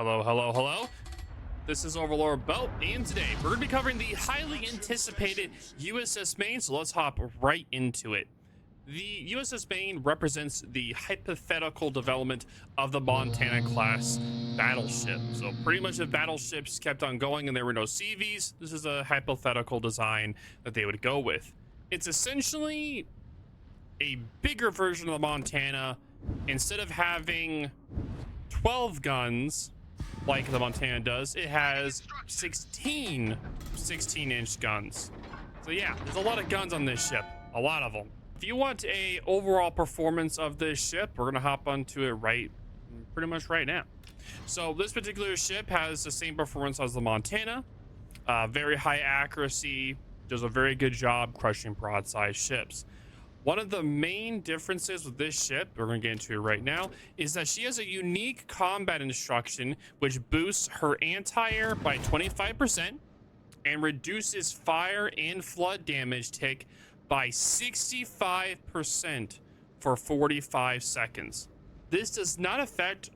Hello, hello, hello. This is Overlord Belt, and today we're going to be covering the highly anticipated USS Maine, so let's hop right into it. The USS Maine represents the hypothetical development of the Montana class battleship. So pretty much if battleships kept on going and there were no CVs, this is a hypothetical design that they would go with. It's essentially a bigger version of the Montana. Instead of having 12 guns like the Montana does, it has 16-inch guns. So yeah, there's a lot of guns on this ship, a lot of them. If you want a overall performance of this ship, we're gonna hop onto it pretty much right now. So this particular ship has the same performance as the Montana, very high accuracy, does a very good job crushing broadside ships. One of the main differences with this ship, we're going to get into it right now, is that she has a unique combat instruction which boosts her anti-air by 25% and reduces fire and flood damage tick by 65% for 45 seconds. This does not affect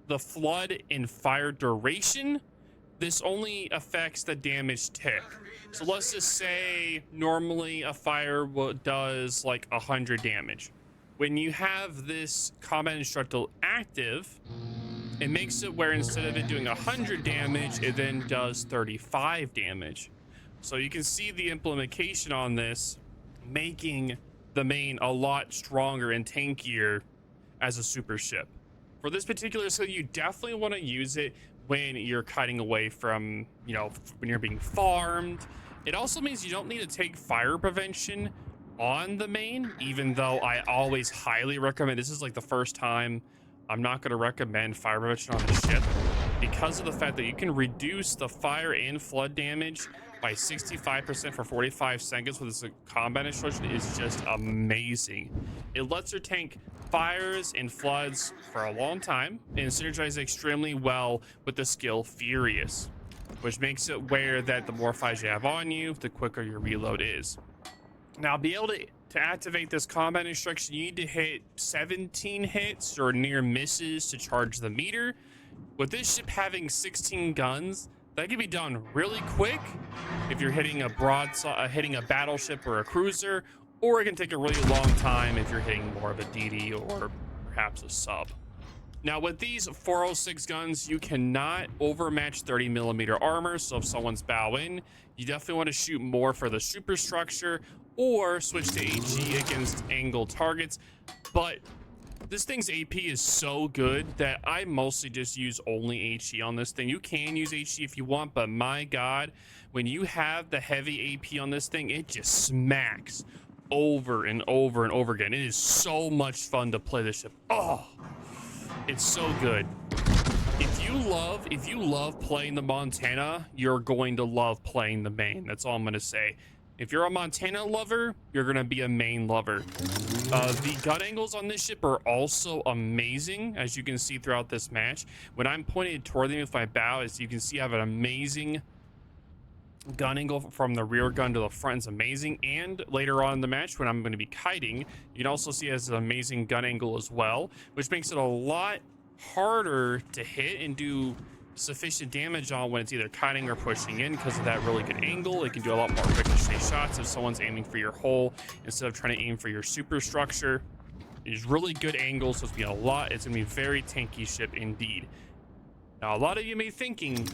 the flood and fire duration. This only affects the damage tick. So let's just say normally a fire does like 100 damage. When you have this combat instructor active, it makes it where instead of it doing 100 damage, it then does 35 damage. So you can see the implementation on this, making the Maine a lot stronger and tankier as a super ship. For this particular skill, you definitely want to use it when you're cutting away from, when you're being farmed. It also means you don't need to take fire prevention on the Maine, even though I always highly recommend, this is like the first time I'm not going to recommend fire prevention on the ship, because of the fact that you can reduce the fire and flood damage by 65% for 45 seconds with this combat instruction is just amazing. It lets your tank fires and floods for a long time and synergize extremely well with the skill Furious, which makes it where that the more fires you have on you, the quicker your reload is. Now, be able to activate this combat instruction, you need to hit 17 hits or near misses to charge the meter. With this ship having 16 guns, that can be done really quick if you're hitting a hitting a battleship or a cruiser, or it can take a really long time if you're hitting more of a DD or perhaps a sub. Now with these 406 guns, you cannot overmatch 30mm armor. So if someone's bow in, you definitely want to shoot more for the superstructure or switch to HE against angled targets. But this thing's AP is so good that I mostly just use only HE on this thing. You can use HE if you want, but my God, when you have the heavy AP on this thing, it just smacks over and over and over again. It is so much fun to play this ship. Oh, it's so good. If you love playing the Montana, you're going to love playing the Maine. That's all I'm going to say. If you're a Montana lover, you're going to be a Maine lover. The gun angles on this ship are also amazing, as you can see throughout this match. When I'm pointed toward them with my bow, as you can see, I have an amazing gun angle from the rear gun to the front. Is amazing. And later on in the match, when I'm going to be kiting, you can also see it has an amazing gun angle as well, which makes it a lot harder to hit and do sufficient damage on when it's either kiting or pushing in, because of that really good angle. It can do a lot more ricochet shots if someone's aiming for your hull instead of trying to aim for your superstructure. It's really good angles, so it's gonna be it's gonna be a very tanky ship indeed. Now a lot of you may be thinking,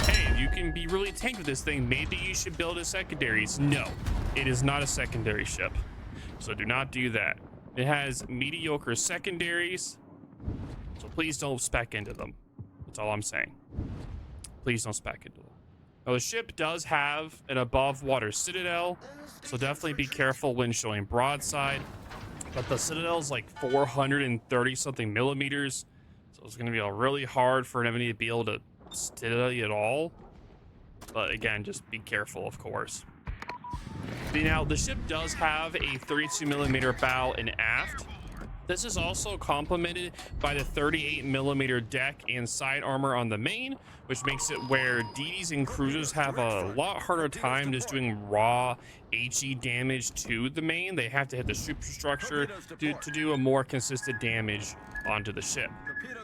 hey, you can be really tanky with this thing, maybe you should build a secondaries. No, it is not a secondary ship, so do not do that. It has mediocre secondaries, so please don't spec into them. That's all I'm saying. Please don't spec into them. Now the ship does have an above water citadel, so definitely be careful when showing broadside. But the citadel is like 430 something millimeters, so it's going to be really hard for an enemy to be able to steady at all. But again, just be careful, of course. Now the ship does have a 32mm bow and aft. This is also complemented by the 38mm deck and side armor on the Maine, which makes it where DDs and cruisers have a lot harder time just doing raw HE damage to the Maine. They have to hit the superstructure to do a more consistent damage onto the ship.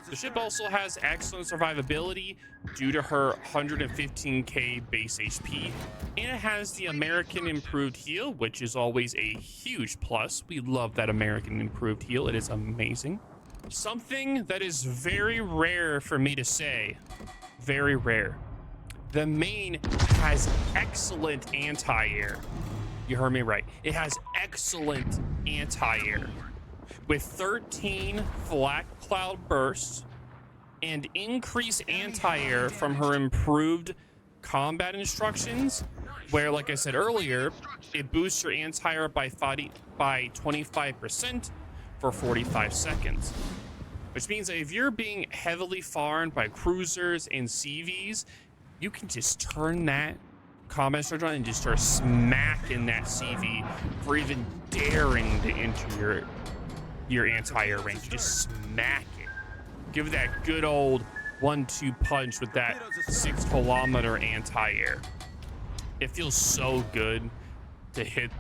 The ship also has excellent survivability due to her 115k base HP, and it has the American improved heal, which is always a huge plus. We love that American improved heal. It is amazing. Something that is very rare for me to say, very rare. The Maine has excellent anti-air. You heard me right. It has excellent anti-air with 13 flat cloud bursts and increased anti-air from her improved combat instructions, where, like I said earlier, it boosts your anti-air by 25% for 45 seconds. Which means that if you're being heavily farmed by cruisers and CVs, you can just turn that combat instruction on and just start smacking that CV for even daring to enter your anti-air range. You just smack it. Give it that good old 1-2 punch with that 6-kilometer anti-air. It feels so good to hit,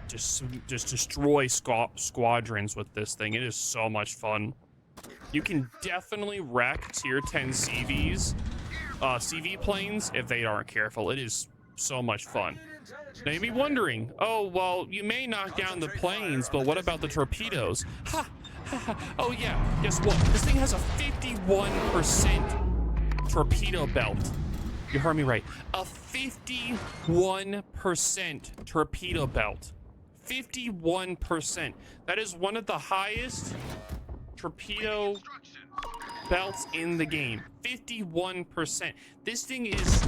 just destroy squadrons with this thing. It is so much fun. You can definitely wreck tier 10 CV planes if they aren't careful. It is so much fun. Now you'd be wondering, oh, well, you may knock down the planes, but what about the torpedoes? Ha! Oh yeah, guess what? This thing has a 51% torpedo belt. You heard me right. A 51% torpedo belt. 51%. That is one of the highest torpedo belts in the game. 51%. This thing is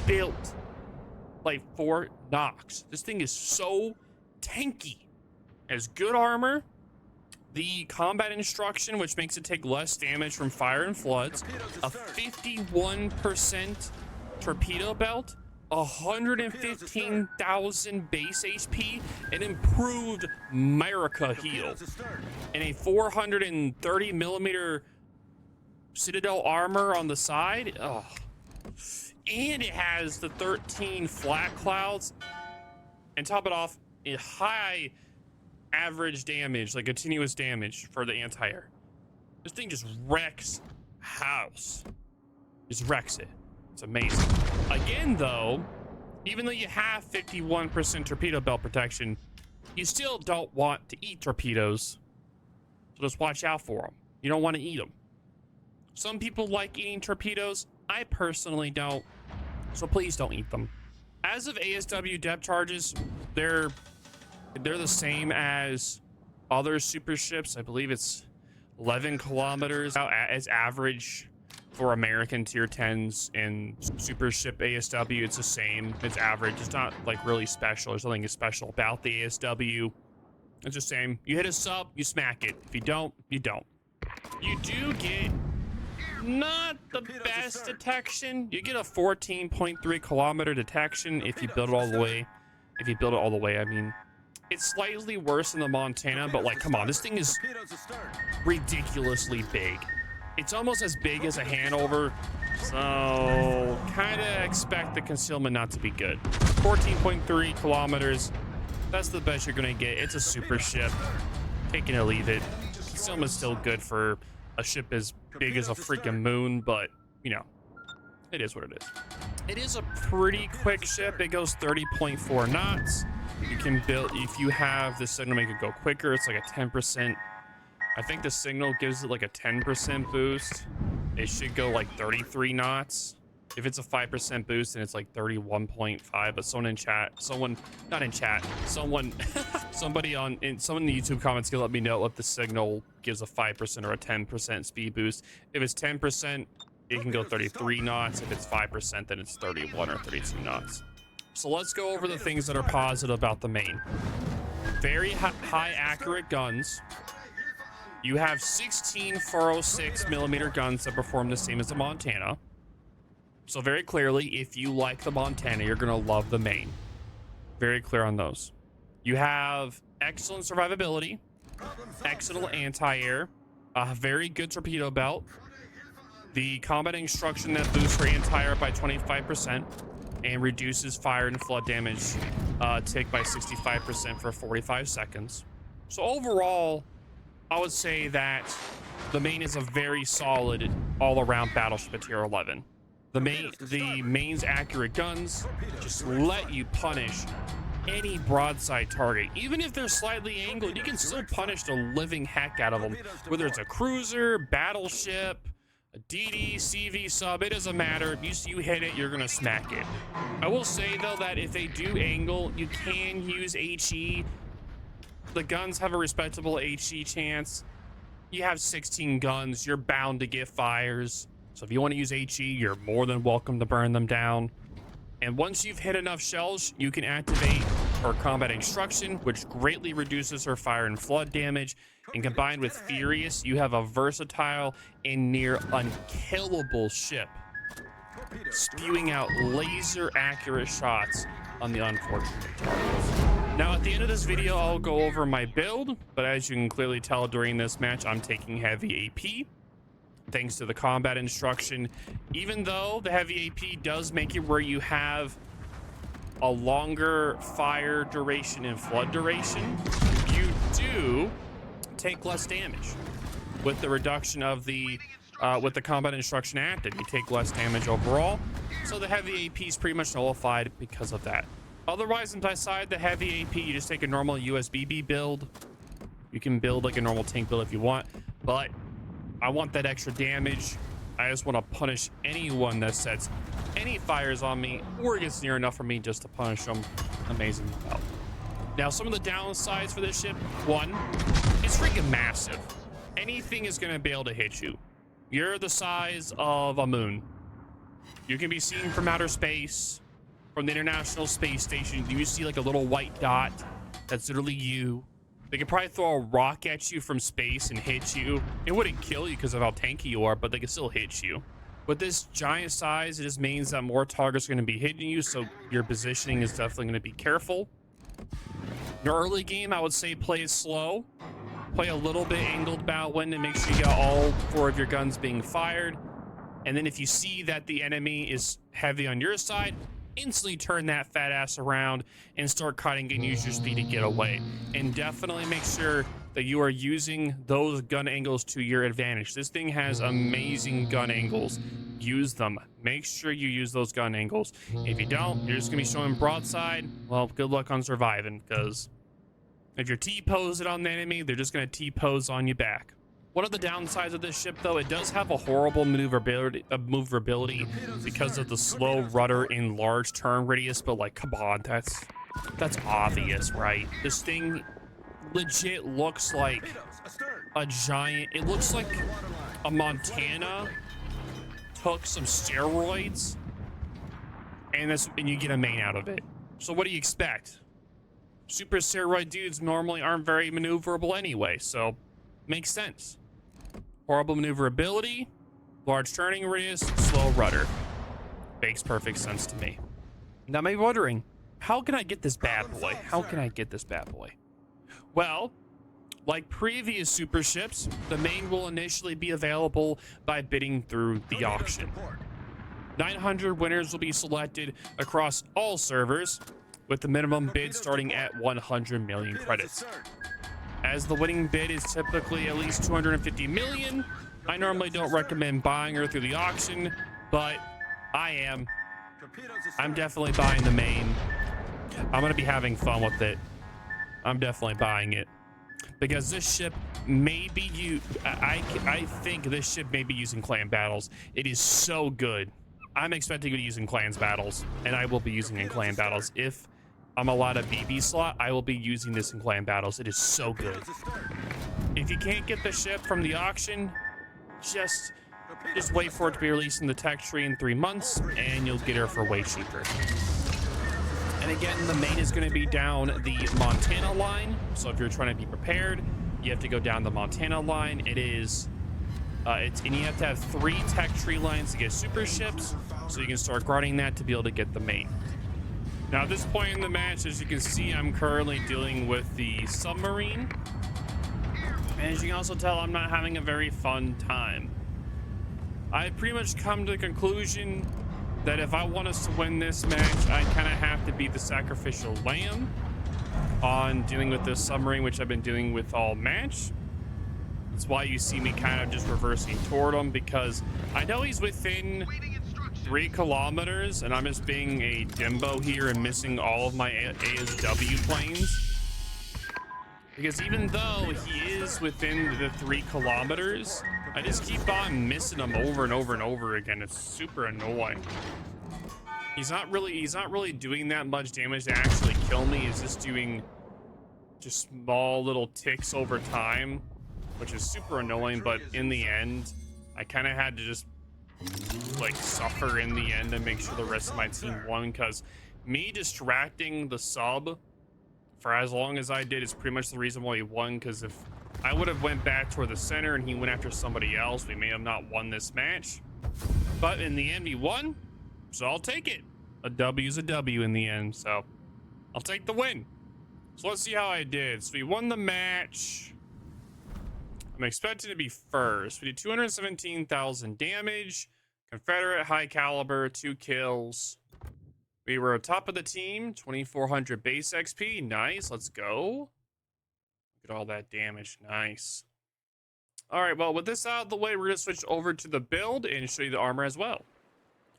built like Fort Knox. This thing is so tanky. Has good armor. The combat instruction, which makes it take less damage from fire and floods. A 51% torpedo belt. 115,000 base HP. An improved America heal. And a 430 millimeter Citadel armor on the side. Oh. And it has the 13 flat clouds. And top it off, a high average damage, like continuous damage for the anti-air. This thing just wrecks house. Just wrecks it. It's amazing. Again, though, even though you have 51% torpedo belt protection, you still don't want to eat torpedoes. So just watch out for them. You don't want to eat them. Some people like eating torpedoes. I personally don't. So please don't eat them. As of ASW depth charges, they're the same as other super ships. I believe it's 11 kilometers as average for American tier 10s, and super ship ASW, it's the same. It's average. It's not like really special. There's nothing special about the ASW. It's the same. You hit a sub, you smack it. If you don't, you don't. You do get not the best detection. You get a 14.3 kilometer detection if you build it all the way. If you build it all the way, I mean, it's slightly worse than the Montana, but like, come on, this thing is ridiculously big. It's almost as big as a Hanover, so kind of expect the concealment not to be good. 14.3 kilometers, that's the best you're gonna get. It's a super ship. Take it or leave it. Concealment's still good for a ship as big as a freaking moon, but you know, it is what it is. It is a pretty quick ship. It goes 30.4 knots. You can build, if you have the signal make it go quicker, it's like a 10%. I think the signal gives it like a 10% boost. It should go like 33 knots. If it's a 5% boost, then it's like 31.5. But someone in chat, not in chat, somebody in the YouTube comments can let me know if the signal gives a 5% or a 10% speed boost. If it's 10%, it can go 33 knots. If it's 5%, then it's 31 or 32 knots. So let's go over the things that are positive about the Maine. Very high accurate guns. You have 16 406 millimeter guns that perform the same as the Montana. So very clearly, if you like the Montana, you're gonna love the Maine. Very clear on those. You have excellent survivability, excellent anti-air, a very good torpedo belt, the combat instruction that boosts your anti-air by 25% and reduces fire and flood damage tick by 65% for 45 seconds. So overall, I would say that the Maine is a very solid all-around battleship at tier 11. The Maine's accurate guns just let you punish any broadside target. Even if they're slightly angled, you can still punish the living heck out of them. Whether it's a cruiser, battleship, a DD, CV sub, it doesn't matter. You hit it, you're gonna smack it. I will say though that if they do angle, you can use HE. The guns have a respectable HE chance. You have 16 guns, you're bound to get fires. So if you want to use HE, you're more than welcome to burn them down. And once you've hit enough shells, you can activate her combat instruction, which greatly reduces her fire and flood damage. And combined with Furious, you have a versatile and near unkillable ship, spewing out laser accurate shots on the unfortunate targets. Now at the end of this video, I'll go over my build, but as you can clearly tell during this match, I'm taking heavy AP. Thanks to the combat instruction, even though the heavy AP does make it where you have a longer fire duration and flood duration, you do take less damage with the reduction of the with the combat instruction active. You take less damage overall, so the heavy AP is pretty much nullified because of that. Otherwise, beside the heavy AP, you just take a normal USBB build. You can build like a normal tank build if you want, but I want that extra damage. I just want to punish anyone that sets any fires on me or gets near enough for me just to punish them. Amazing. Now, some of the downsides for this ship: one, it's freaking massive. Anything is going to be able to hit you. You're the size of a moon. You can be seen from outer space, from the International Space Station. You see like a little white dot. That's literally you. They could probably throw a rock at you from space and hit you. It wouldn't kill you because of how tanky you are, but they could still hit you. With this giant size, it just means that more targets are going to be hitting you, so your positioning is definitely going to be careful. In your early game, I would say play it slow. Play a little bit angled Boutwind and make sure you got all 4 of your guns being fired. And then if you see that the enemy is heavy on your side, instantly turn that fat ass around and start cutting and use your speed to get away. And definitely make sure that you are using those gun angles to your advantage. This thing has amazing gun angles. Use them. Make sure you use those gun angles. If you don't, you're just gonna be showing broadside. Well, good luck on surviving, because if you're T-posed on the enemy, they're just gonna T-pose on you back. One of the downsides of this ship, though, it does have a horrible maneuverability because of the slow rudder and large turn radius. But like, come on, that's obvious, right? This thing legit looks like a giant. It looks like a Montana took some steroids and you get a Maine out of it. So what do you expect? Super steroid dudes normally aren't very maneuverable anyway, so makes sense. Horrible maneuverability, large turning radius, slow rudder. Makes perfect sense to me. Now, you may be wondering, how can I get this bad boy? How can I get this bad boy? Well, like previous super ships, the Maine will initially be available by bidding through the auction. 900 winners will be selected across all servers, with the minimum bid starting at 100 million credits. As the winning bid is typically at least 250 million, I normally don't recommend buying her through the auction, but I'm definitely buying the Maine. I'm gonna be having fun with it. I'm definitely buying it because this ship may be I think this ship may be using clan battles. It is so good. I'm expecting to be using clans battles, and I will be using in clan battles. If I'm allowed a BB slot, I will be using this in clan battles. It is so good. If you can't get the ship from the auction, just wait for it to be released in the tech tree in 3 months, and you'll get her for way cheaper. And again, the Maine is going to be down the Montana line, so if you're trying to be prepared, you have to go down the Montana line. And you have to have 3 tech tree lines to get super ships, so you can start grinding that to be able to get the Maine. Now, at this point in the match, as you can see, I'm currently dealing with the submarine. And as you can also tell, I'm not having a very fun time. I've pretty much come to the conclusion that if I want us to win this match, I kind of have to be the sacrificial lamb on dealing with this submarine, which I've been doing with all match. That's why you see me kind of just reversing toward him, because I know he's within 3 kilometers and I'm just being a dimbo here and missing all of my ASW planes. Because even though he is within the 3 kilometers, I just keep on missing him over and over and over again. It's super annoying. He's not really doing that much damage to actually kill me. He's just doing just small little ticks over time, which is super annoying. But in the end, I kind of had to just like suffer in the end and make sure the rest of my team won, because me distracting the sub for as long as I did is pretty much the reason why he won. Because if I would have went back toward the center and he went after somebody else, we may have not won this match. But in the end, he won, so I'll take it. A W is a W in the end, so I'll take the win. So let's see how I did. So we won the match. I'm expected to be first. We did 217,000 damage. Confederate high caliber, 2 kills. We were top of the team, 2,400 base XP. Nice, let's go. Look at all that damage, nice. All right, well, with this out of the way, we're gonna switch over to the build and show you the armor as well.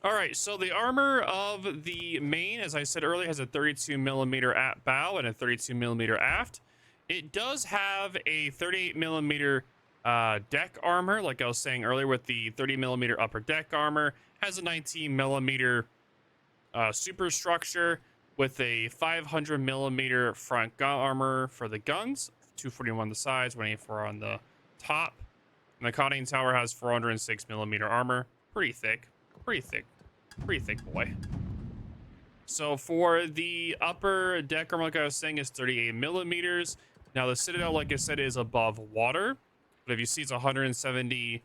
All right, so the armor of the Maine, as I said earlier, has a 32 millimeter at bow and a 32 millimeter aft. It does have a 38 millimeter deck armor, like I was saying earlier, with the 30 millimeter upper deck armor. Has a 19 millimeter superstructure with a 500 millimeter front gun armor for the guns, 241 on the sides, 184 on the top. And the conning tower has 406 millimeter armor. Pretty thick boy. So for the upper deck armor, like I was saying, is 38 millimeters. Now the Citadel, like I said, is above water, but if you see, it's 170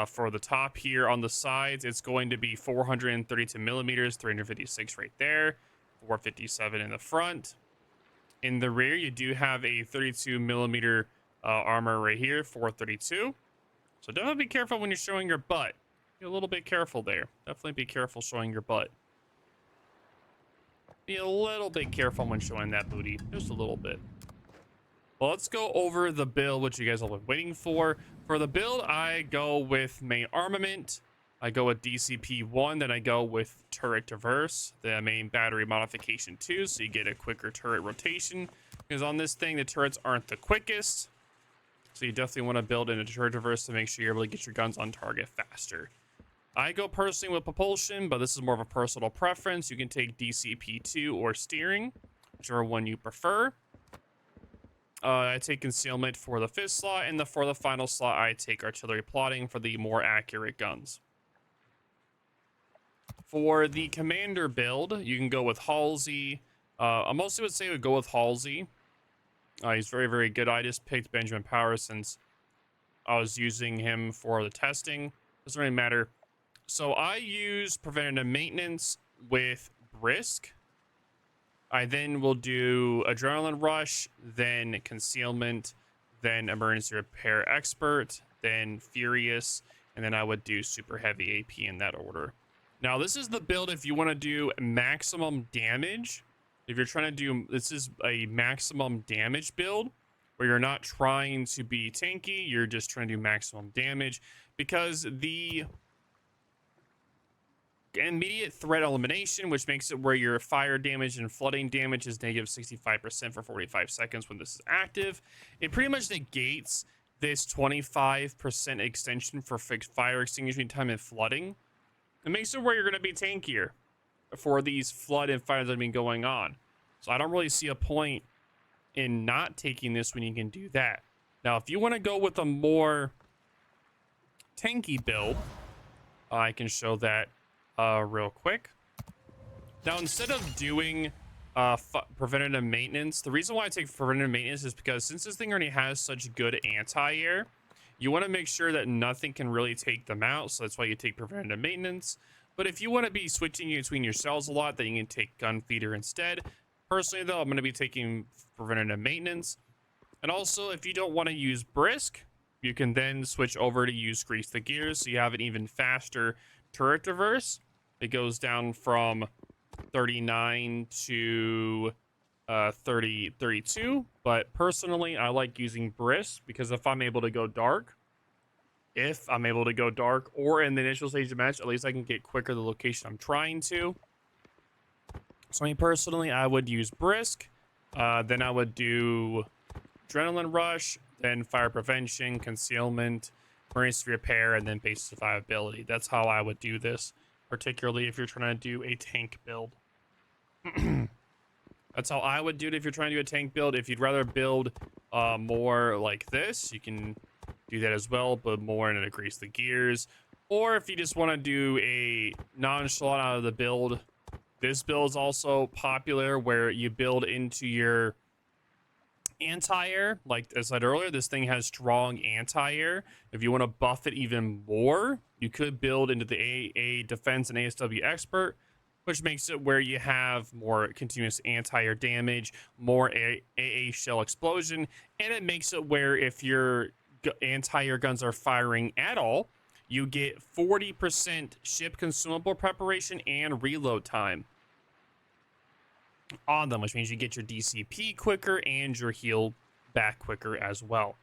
for the top here. On the sides, it's going to be 432 millimeters, 356 right there, 457 in the front. In the rear, you do have a 32 millimeter armor right here, 432. So definitely be careful when you're showing your butt. Be a little bit careful there. Definitely be careful showing your butt. Be a little bit careful when showing that booty. Just a little bit. Well, let's go over the build, which you guys have been waiting for. For the build, I go with main armament. I go with DCP-1, then I go with turret traverse, the main battery modification 2, so you get a quicker turret rotation. Because on this thing, the turrets aren't the quickest. So you definitely want to build in a turret traverse to make sure you're able to get your guns on target faster. I go personally with propulsion, but this is more of a personal preference. You can take DCP-2 or steering, whichever one you prefer. I take concealment for the 5th slot, and for the final slot, I take artillery plotting for the more accurate guns. For the commander build, you can go with Halsey. I mostly would say I would go with Halsey. He's very, very good. I just picked Benjamin Power since I was using him for the testing. Doesn't really matter. So I use preventative maintenance with Brisk. I then will do adrenaline rush, then concealment, then emergency repair expert, then furious, and then I would do super heavy AP in that order. Now this is the build if you want to do maximum damage. If you're trying to do, this is a maximum damage build where you're not trying to be tanky, you're just trying to do maximum damage, because the immediate threat elimination, which makes it where your fire damage and flooding damage is negative 65% for 45 seconds when this is active. It pretty much negates this 25% extension for fixed fire extinguishing time and flooding. It makes it where you're going to be tankier for these flood and fires that have been going on. So I don't really see a point in not taking this when you can do that. Now, if you want to go with a more tanky build, I can show that real quick. Now, instead of doing preventative maintenance, the reason why I take preventative maintenance is because since this thing already has such good anti-air, you want to make sure that nothing can really take them out. So that's why you take preventative maintenance. But if you want to be switching between your cells a lot, then you can take gun feeder instead. Personally, though, I'm going to be taking preventative maintenance. And also, if you don't want to use Brisk, you can then switch over to use Grease the Gears, so you have an even faster turret traverse. It goes down from 39 to 32. But personally, I like using Brisk because if I'm able to go dark, if I'm able to go dark, or in the initial stage of the match, at least I can get quicker the location I'm trying to. So me personally, I would use Brisk, then I would do Adrenaline Rush, then Fire Prevention, Concealment, Emergency Repair, and then Base Survivability. That's how I would do this, particularly if you're trying to do a tank build. That's how I would do it if you're trying to do a tank build. If you'd rather build more like this, you can do that as well, but more and increase the gears. Or if you just want to do a nonchalant out of the build, this build is also popular where you build into your anti-air. Like I said earlier, this thing has strong anti-air. If you want to buff it even more, you could build into the AA Defense and ASW Expert, which makes it where you have more continuous anti-air damage, more AA shell explosion, and it makes it where if your anti-air guns are firing at all, you get 40% ship consumable preparation and reload time on them, which means you get your DCP quicker and your heal back quicker as well.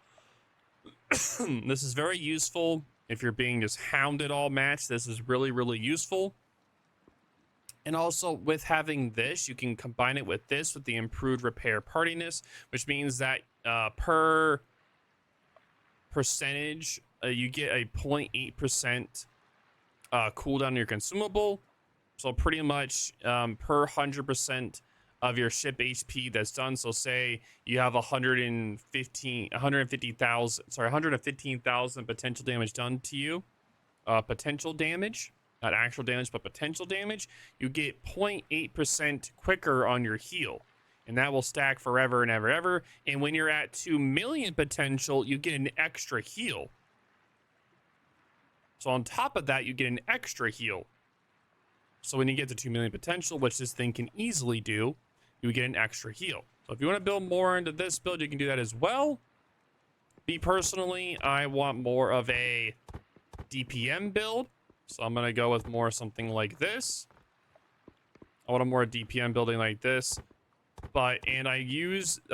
This is very useful if you're being just hounded all match. This is really, really useful. And also with having this, you can combine it with this with the improved repair partiness, which means that per percentage, you get a 0.8% cooldown on your consumable. So pretty much per 100% of your ship HP that's done. So say you have 115,000 potential damage done to you. Potential damage, not actual damage, but potential damage. You get 0.8% quicker on your heal. And that will stack forever and ever. And when you're at 2 million potential, you get an extra heal. So on top of that, you get an extra heal. So when you get to 2 million potential, which this thing can easily do, you get an extra heal. So if you want to build more into this build, you can do that as well. Me personally, I want more of a DPM build. So I'm going to go with more something like this. I want a more DPM building like this. And I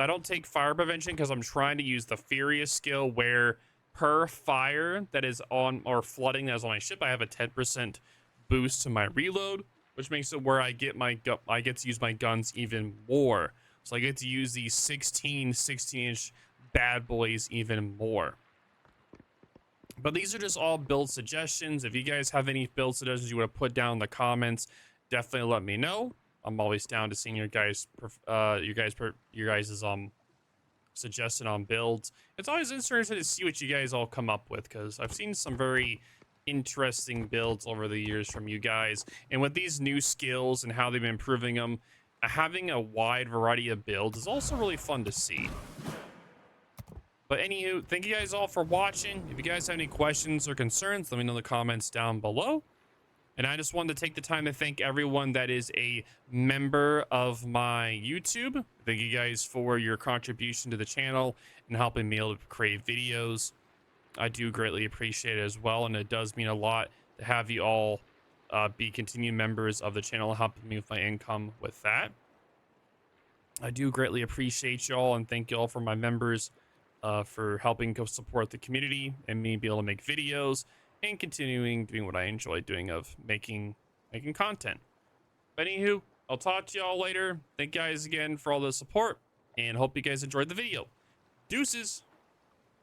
don't take fire prevention because I'm trying to use the Furious skill where per fire that is on, or flooding that is on my ship, I have a 10% boost to my reload, which makes it where I get to use my guns even more. So I get to use these 16-inch bad boys even more. But these are just all build suggestions. If you guys have any build suggestions you want to put down in the comments, definitely let me know. I'm always down to seeing your guys' suggestion on builds. It's always interesting to see what you guys all come up with, because I've seen some very interesting builds over the years from you guys. And with these new skills and how they've been improving them, having a wide variety of builds is also really fun to see. But anywho, thank you guys all for watching. If you guys have any questions or concerns, let me know in the comments down below. And I just wanted to take the time to thank everyone that is a member of my YouTube. Thank you guys for your contribution to the channel and helping me able to create videos. I do greatly appreciate it as well, and it does mean a lot to have you all be continued members of the channel, helping me with my income with that. I do greatly appreciate y'all, and thank y'all for my members for helping go support the community and me be able to make videos and continuing doing what I enjoy doing of making content. But anywho, I'll talk to y'all later. Thank you guys again for all the support, and hope you guys enjoyed the video. Deuces.